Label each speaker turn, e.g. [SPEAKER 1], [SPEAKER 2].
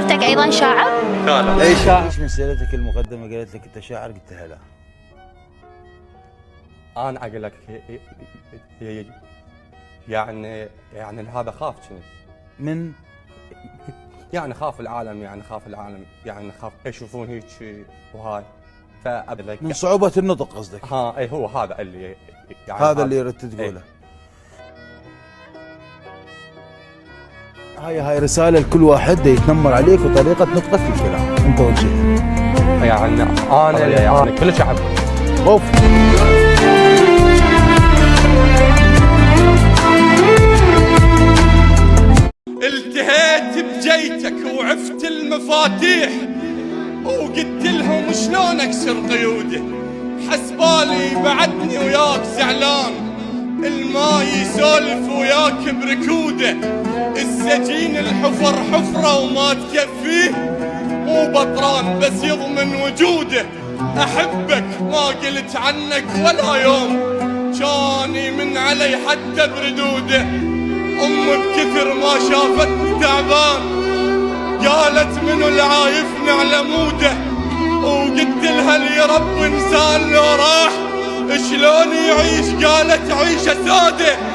[SPEAKER 1] صورتك أيضا شاعر؟
[SPEAKER 2] لا.
[SPEAKER 3] اي شاعر. ايش من سألتك المقدمة قالت لك انت شاعر؟ قلت لها لا.
[SPEAKER 2] انا اقول لك يعني هذا خاف كنت
[SPEAKER 3] من
[SPEAKER 2] يعني خاف العالم يعني خاف يشوفون هيك وهاي فأبلك
[SPEAKER 3] من صعوبة النطق قصدك؟
[SPEAKER 2] اي هو هذا اللي يعني
[SPEAKER 3] هذا اللي ردت تقوله. هاي رسالة لكل واحد يتنمر عليك وطريقة نطقك في الكلام، انت وجهها.
[SPEAKER 2] يعني انا يعني كل شعب
[SPEAKER 3] اوف.
[SPEAKER 4] التهيت بجيتك وعفت المفاتيح وقلت لهم شلون اكسر قيوده، حسبالي بعدني وياك زعلان، الماي يسولف وياك بركوده، السجين الحفر حفرة وما تكفيه، مو بطران بس يضمن وجوده، احبك ما قلت عنك ولا يوم، جاني من علي حتى بردوده، بكثر ما شافتني تعبان قالت منو العايفني على موده، وقلت لها لي رب انسان لو راح شلون يعيش، قالت عيشه ساده.